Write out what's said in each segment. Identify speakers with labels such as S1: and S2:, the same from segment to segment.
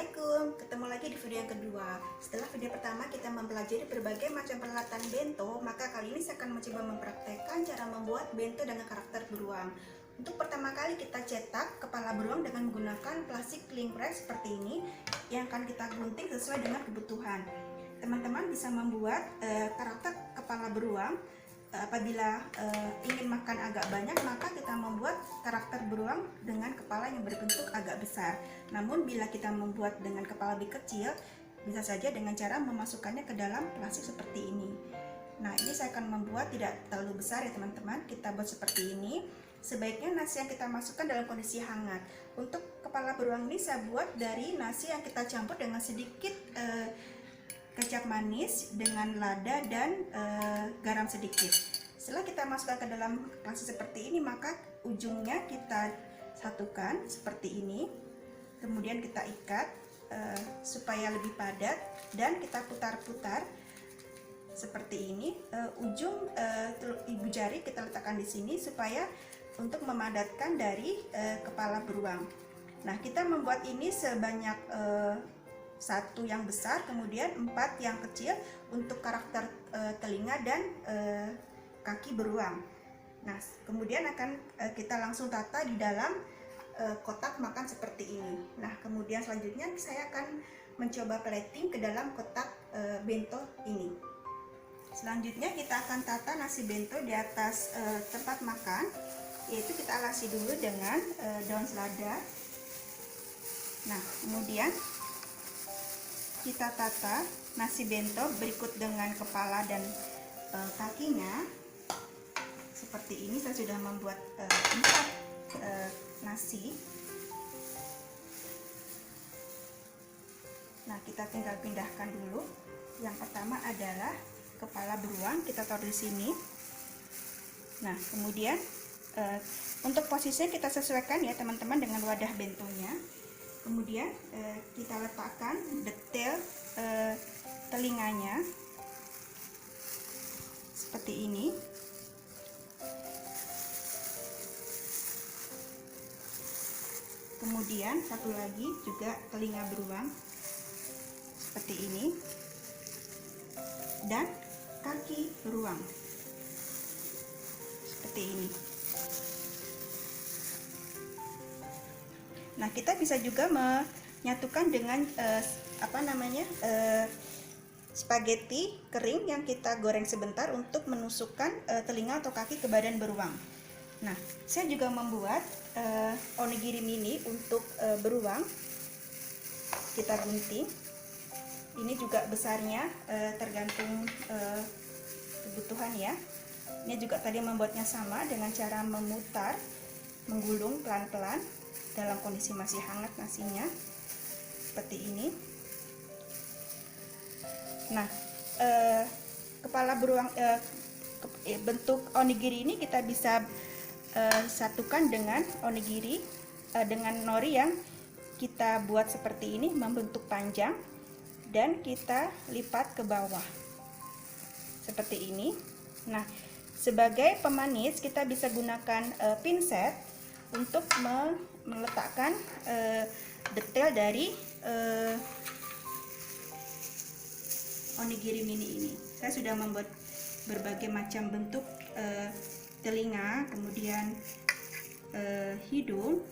S1: Assalamualaikum, ketemu lagi di video yang kedua. Setelah video pertama kita mempelajari berbagai macam peralatan bento, maka kali ini saya akan mencoba mempraktekkan cara membuat bento dengan karakter beruang. Untuk pertama kali kita cetak kepala beruang dengan menggunakan plastik cling wrap seperti ini yang akan kita gunting sesuai dengan kebutuhan. Teman-teman bisa membuat karakter kepala beruang. Apabila ingin makan agak banyak, maka kita membuat karakter beruang dengan kepala yang berbentuk agak besar. Namun bila kita membuat dengan kepala lebih kecil, bisa saja dengan cara memasukkannya ke dalam plastik seperti ini. Nah, ini saya akan membuat tidak terlalu besar ya teman-teman. Kita buat seperti ini. Sebaiknya nasi yang kita masukkan dalam kondisi hangat. Untuk kepala beruang ini saya buat dari nasi yang kita campur dengan sedikit kecap manis dengan lada dan garam sedikit. Setelah kita masukkan ke dalam plastik seperti ini, maka ujungnya kita satukan seperti ini. Kemudian kita ikat supaya lebih padat dan kita putar-putar seperti ini. Ujung ibu jari kita letakkan di sini supaya untuk memadatkan dari kepala beruang. Nah, kita membuat ini sebanyak satu yang besar, kemudian 4 yang kecil untuk karakter telinga dan kaki beruang. Nah, kemudian akan kita langsung tata di dalam kotak makan seperti ini. Nah, kemudian selanjutnya saya akan mencoba plating ke dalam kotak bento ini. Selanjutnya kita akan tata nasi bento di atas tempat makan, yaitu kita alasi dulu dengan daun selada. Nah, kemudian kita tata nasi bento berikut dengan kepala dan kakinya seperti ini. Saya sudah membuat 4 nasi. Nah, kita tinggal pindahkan dulu. Yang pertama adalah kepala beruang, kita taruh di sini. Nah, kemudian untuk posisinya kita sesuaikan ya teman-teman dengan wadah bentonya. Kemudian kita letakkan detail telinganya seperti ini. Kemudian satu lagi juga telinga beruang seperti ini, dan kaki beruang seperti ini. Nah, kita bisa juga menyatukan dengan spaghetti kering yang kita goreng sebentar untuk menusukkan telinga atau kaki ke badan beruang. Nah, saya juga membuat onigiri mini untuk beruang. Kita gunting. Ini juga besarnya tergantung kebutuhan ya. Ini juga tadi membuatnya sama dengan cara memutar, menggulung pelan-pelan dalam kondisi masih hangat nasinya seperti ini. Nah, kepala beruang bentuk onigiri ini kita bisa satukan dengan onigiri dengan nori yang kita buat seperti ini, membentuk panjang dan kita lipat ke bawah seperti ini. Nah, sebagai pemanis kita bisa gunakan pinset untuk meletakkan detail dari onigiri mini ini. Saya sudah membuat berbagai macam bentuk telinga, kemudian hidung.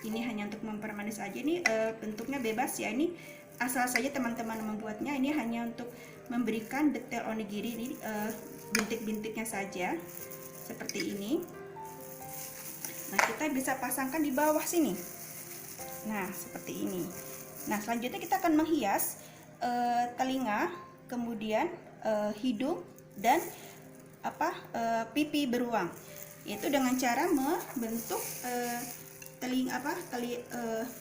S1: Ini hanya untuk mempermanis aja. Ini bentuknya bebas ya. Ini asal saja teman-teman membuatnya. Ini hanya untuk memberikan detail onigiri ini, bintik-bintiknya saja seperti ini. Nah, kita bisa pasangkan di bawah sini. Nah, seperti ini. Nah, selanjutnya kita akan menghias telinga, kemudian hidung dan pipi beruang, yaitu dengan cara membentuk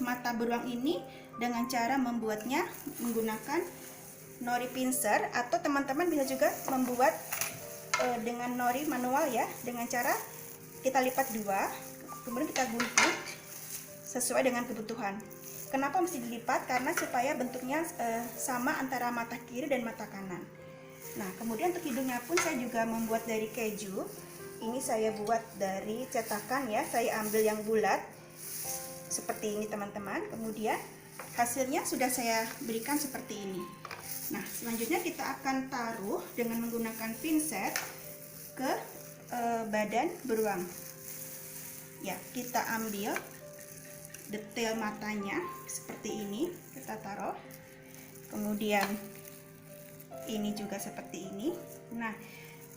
S1: mata beruang ini dengan cara membuatnya menggunakan nori pincer, atau teman-teman bisa juga membuat dengan nori manual ya, dengan cara kita lipat 2. Kemudian kita gunting sesuai dengan kebutuhan. Kenapa mesti dilipat? Karena supaya bentuknya sama antara mata kiri dan mata kanan. Nah, kemudian untuk hidungnya pun saya juga membuat dari keju. Ini saya buat dari cetakan ya. Saya ambil yang bulat seperti ini teman-teman. Kemudian hasilnya sudah saya berikan seperti ini. Nah, selanjutnya kita akan taruh dengan menggunakan pinset ke badan beruang. Ya, kita ambil detail matanya seperti ini, kita taruh. Kemudian ini juga seperti ini. Nah,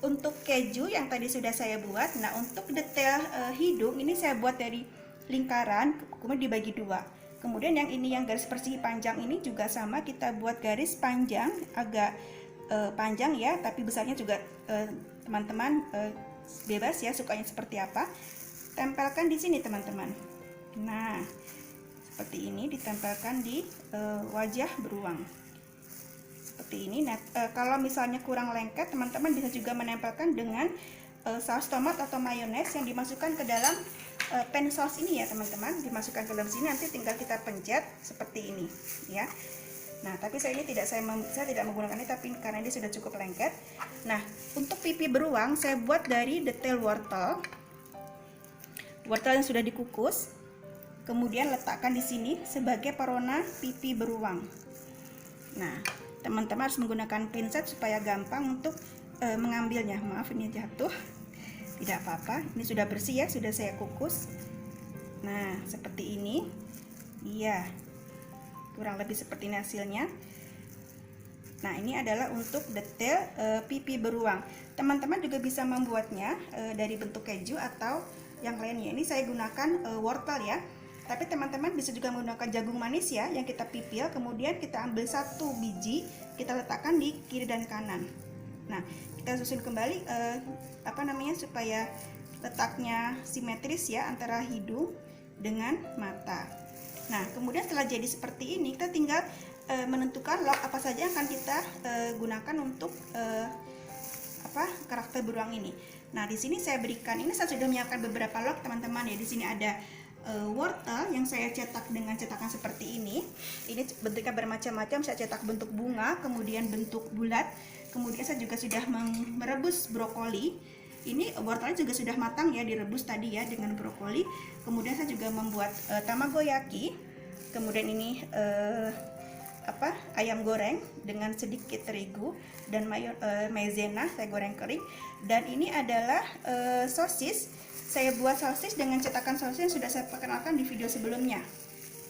S1: untuk keju yang tadi sudah saya buat. Nah, untuk detail hidung ini saya buat dari lingkaran, kemudian dibagi dua. Kemudian yang ini yang garis persegi panjang ini juga sama, kita buat garis panjang agak panjang ya, tapi besarnya juga teman-teman bebas ya sukanya seperti apa. Tempelkan di sini teman-teman. Nah, seperti ini ditempelkan di wajah beruang. Seperti ini. Nah, kalau misalnya kurang lengket, teman-teman bisa juga menempelkan dengan saus tomat atau mayones yang dimasukkan ke dalam pen sauce ini ya teman-teman, dimasukkan ke dalam sini, nanti tinggal kita pencet seperti ini ya. Nah, tapi saya ini saya tidak menggunakan ini, tapi karena ini sudah cukup lengket. Nah, untuk pipi beruang saya buat dari detail wortel yang sudah dikukus, kemudian letakkan di sini sebagai perona pipi beruang. Nah, teman-teman harus menggunakan pinset supaya gampang untuk mengambilnya. Maaf ini jatuh. Tidak apa-apa, ini sudah bersih ya, sudah saya kukus. Nah, seperti ini. Iya, kurang lebih seperti ini hasilnya. Nah, ini adalah untuk detail pipi beruang. Teman-teman juga bisa membuatnya dari bentuk keju atau yang lainnya. Ini saya gunakan wortel ya. Tapi teman-teman bisa juga menggunakan jagung manis ya, yang kita pipil, kemudian kita ambil satu biji, kita letakkan di kiri dan kanan. Nah, kita susun kembali supaya letaknya simetris ya antara hidung dengan mata. Nah, kemudian setelah jadi seperti ini, kita tinggal menentukan log apa saja yang akan kita gunakan untuk karakter beruang ini. Nah, di sini saya berikan, ini saya sudah menyiapkan beberapa log teman-teman ya. Di sini ada wortel yang saya cetak dengan cetakan seperti ini. Ini bentuknya bermacam-macam, saya cetak bentuk bunga, kemudian bentuk bulat. Kemudian saya juga sudah merebus brokoli. Ini wortelnya juga sudah matang ya, direbus tadi ya dengan brokoli. Kemudian saya juga membuat tamagoyaki. Kemudian ini ayam goreng dengan sedikit terigu dan maizena saya goreng kering. Dan ini adalah sosis. Saya buat sosis dengan cetakan sosis yang sudah saya perkenalkan di video sebelumnya.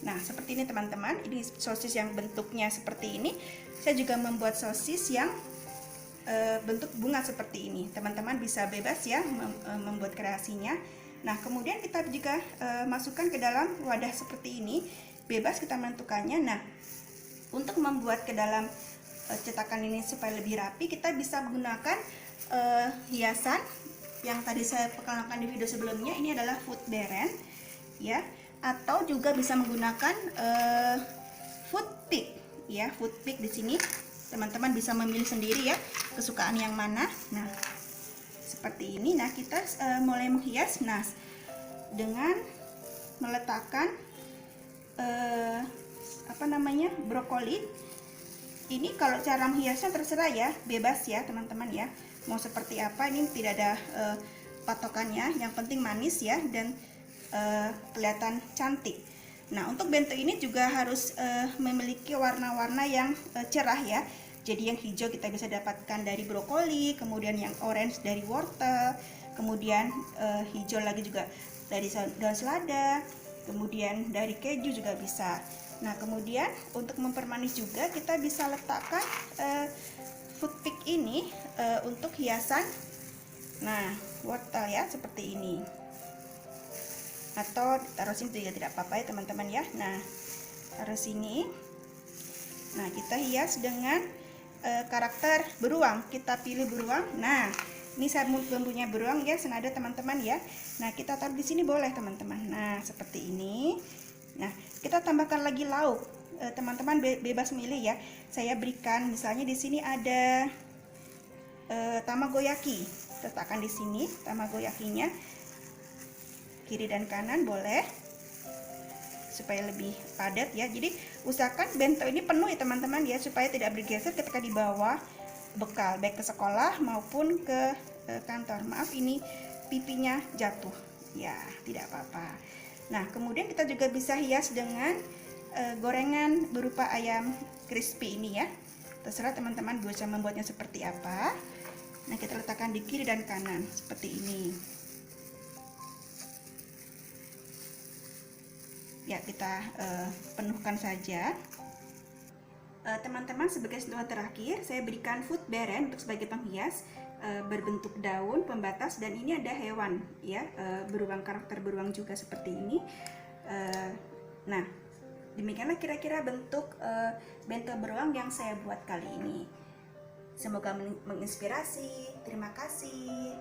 S1: Nah, seperti ini teman-teman. Ini sosis yang bentuknya seperti ini. Saya juga membuat sosis yang bentuk bunga seperti ini. Teman-teman bisa bebas ya membuat kreasinya. Nah, kemudian kita juga masukkan ke dalam wadah seperti ini. Bebas kita menentukannya. Nah, untuk membuat ke dalam cetakan ini supaya lebih rapi, kita bisa menggunakan hiasan yang tadi saya perkenalkan di video sebelumnya. Ini adalah food beren ya, atau juga bisa menggunakan food pick ya. Food pick di sini teman-teman bisa memilih sendiri ya kesukaan yang mana. Nah, seperti ini. Nah, kita mulai menghias. Nah, dengan meletakkan brokoli. Ini kalau cara menghiasnya terserah ya, bebas ya teman-teman ya, mau seperti apa. Ini tidak ada patokannya, yang penting manis ya dan kelihatan cantik. Nah, untuk bento ini juga harus memiliki warna-warna yang cerah ya. Jadi yang hijau kita bisa dapatkan dari brokoli, kemudian yang orange dari wortel, kemudian hijau lagi juga dari daun selada, kemudian dari keju juga bisa. Nah, kemudian untuk mempermanis juga kita bisa letakkan food pick ini untuk hiasan. Nah, wortel ya seperti ini. Atau taruh sini juga tidak apa-apa ya teman-teman ya. Nah, taruh sini. Nah, kita hias dengan karakter beruang. Kita pilih beruang. Nah, ini saya mempunyai beruang ya, senada teman-teman ya. Nah, kita taruh di sini boleh teman-teman. Nah, seperti ini. Nah, kita tambahkan lagi lauk. Teman-teman bebas milih ya. Saya berikan misalnya di sini ada tamagoyaki. Letakkan di sini tamagoyakinya. Kiri dan kanan boleh. Supaya lebih padat ya. Jadi usahakan bento ini penuh ya teman-teman ya, supaya tidak bergeser ketika dibawa bekal baik ke sekolah maupun ke kantor. Maaf ini pipinya jatuh. Ya, tidak apa-apa. Nah, kemudian kita juga bisa hias dengan gorengan berupa ayam crispy ini ya. Terserah teman-teman bisa membuatnya seperti apa. Nah, kita letakkan di kiri dan kanan seperti ini. Ya, kita penuhkan saja. Teman-teman, sebagai sentuhan terakhir saya berikan food beren untuk sebagai penghias, berbentuk daun pembatas, dan ini ada hewan ya, beruang, karakter beruang juga seperti ini. Nah, demikianlah kira-kira bentuk bento beruang yang saya buat kali ini. Semoga menginspirasi. Terima kasih.